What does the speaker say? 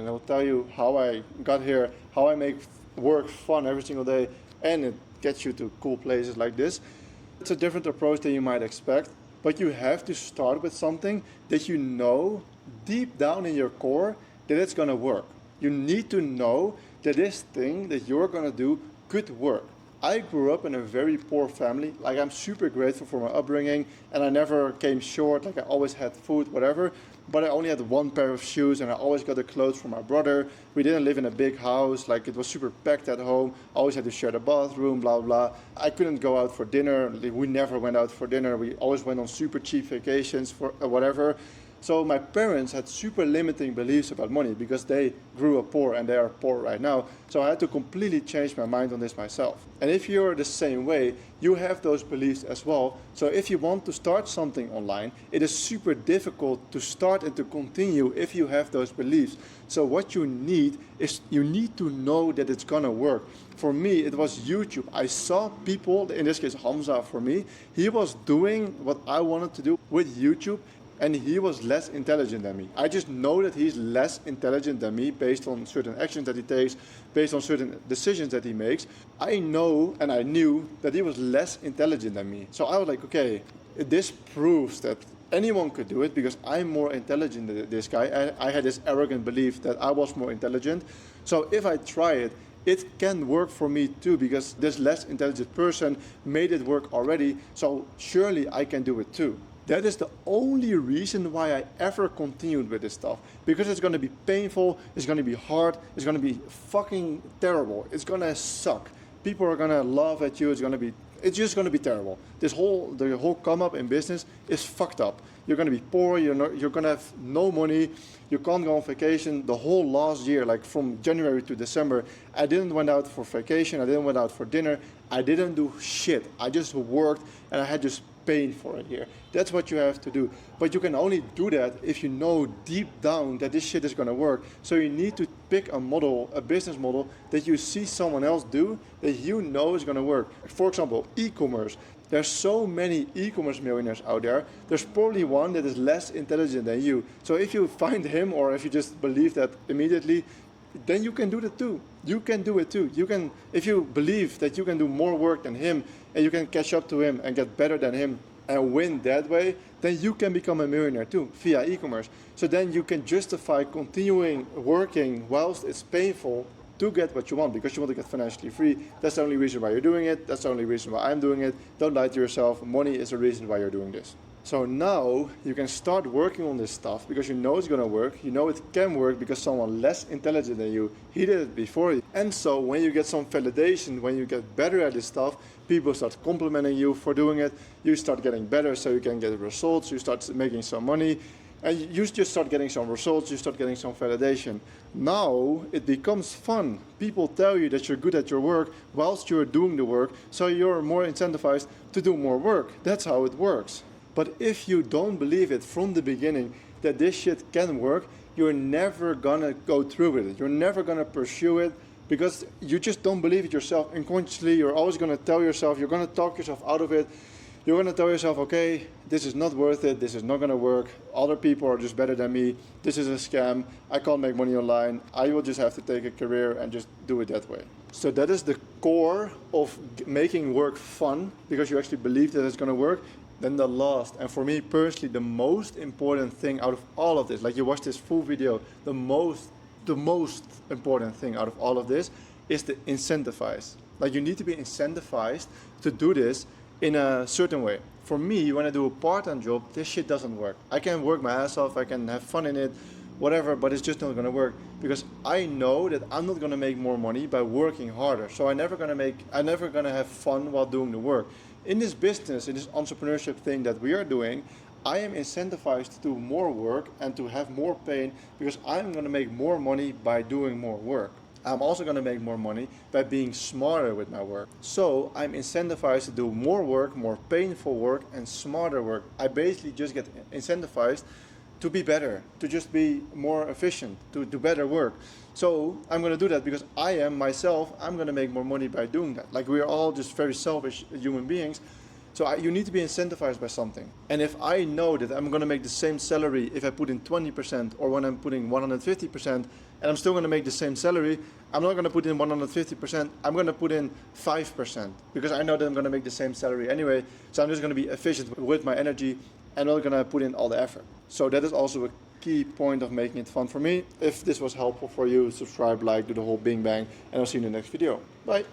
And I will tell you how I got here, how I make work fun every single day, and it gets you to cool places like this. It's a different approach than you might expect, but you have to start with something that you know deep down in your core that it's gonna work. You need to know that this thing that you're gonna do could work. I grew up in a very poor family. Like, I'm super grateful for my upbringing, and I never came short. Like, I always had food, whatever. But I only had one pair of shoes, and I always got the clothes from my brother. We didn't live in a big house. Like, it was super packed at home. Always had to share the bathroom, blah blah. I couldn't go out for dinner. We never went out for dinner. We always went on super cheap vacations for whatever. So my parents had super limiting beliefs about money because they grew up poor and they are poor right now. So I had to completely change my mind on this myself. And if you're the same way, you have those beliefs as well. So if you want to start something online, it is super difficult to start and to continue if you have those beliefs. So what you need is you need to know that it's gonna work. For me, it was YouTube. I saw people, in this case Hamza for me, he was doing what I wanted to do with YouTube, and he was less intelligent than me. I just know that he's less intelligent than me based on certain actions that he takes, based on certain decisions that he makes. I know and I knew that he was less intelligent than me. So I was like, okay, this proves that anyone could do it because I'm more intelligent than this guy. I had this arrogant belief that I was more intelligent. So if I try it, it can work for me too because this less intelligent person made it work already. So surely I can do it too. That is the only reason why I ever continued with this stuff. Because it's gonna be painful, it's gonna be hard, it's gonna be fucking terrible. It's gonna suck. People are gonna laugh at you, it's just gonna be terrible. The whole come up in business is fucked up. You're gonna be poor, you're gonna have no money, you can't go on vacation. The whole last year, like from January to December, I didn't went out for vacation, I didn't went out for dinner, I didn't do shit. I just worked and I had just paying for it here. That's what you have to do. But you can only do that if you know deep down that this shit is gonna work. So you need to pick a model, a business model that you see someone else do that you know is gonna work. For example, e-commerce. There's so many e-commerce millionaires out there. There's probably one that is less intelligent than you. So if you find him, or if you just believe that immediately, then you can do that too. You can do it too. You can, if you believe that you can do more work than him and you can catch up to him and get better than him and win that way, then you can become a millionaire too via e-commerce. So then you can justify continuing working whilst it's painful to get what you want because you want to get financially free. That's the only reason why you're doing it. That's the only reason why I'm doing it. Don't lie to yourself. Money is the reason why you're doing this. So now you can start working on this stuff because you know it's gonna work. You know it can work because someone less intelligent than you, he did it before you. And so when you get some validation, when you get better at this stuff, people start complimenting you for doing it. You start getting better so you can get results. You start making some money. And you just start getting some results, you start getting some validation. Now it becomes fun. People tell you that you're good at your work whilst you're doing the work, so you're more incentivized to do more work. That's how it works. But if you don't believe it from the beginning that this shit can work, you're never gonna go through with it. You're never gonna pursue it because you just don't believe it yourself. Unconsciously, you're always gonna tell yourself, you're gonna talk yourself out of it. You're gonna tell yourself, okay, this is not worth it, this is not gonna work, other people are just better than me, this is a scam, I can't make money online, I will just have to take a career and just do it that way. So that is the core of making work fun, because you actually believe that it's gonna work. Then the last, and for me personally, the most important thing out of all of this, like you watch this full video, the most important thing out of all of this is to incentivize. Like you need to be incentivized to do this in a certain way. For me, when I do a part-time job, this shit doesn't work. I can work my ass off, I can have fun in it, whatever, but it's just not gonna work because I know that I'm not gonna make more money by working harder. So I'm never gonna have fun while doing the work. In this business, in this entrepreneurship thing that we are doing, I am incentivized to do more work and to have more pain because I'm gonna make more money by doing more work. I'm also gonna make more money by being smarter with my work. So I'm incentivized to do more work, more painful work, and smarter work. I basically just get incentivized to be better, to just be more efficient, to do better work. So I'm gonna do that because I'm gonna make more money by doing that. Like we're all just very selfish human beings. So you need to be incentivized by something. And if I know that I'm going to make the same salary if I put in 20% or when I'm putting 150%, and I'm still going to make the same salary, I'm not going to put in 150%, I'm going to put in 5% because I know that I'm going to make the same salary anyway. So I'm just going to be efficient with my energy and not going to put in all the effort. So that is also a key point of making it fun for me. If this was helpful for you, subscribe, like, do the whole bing bang, and I'll see you in the next video. Bye.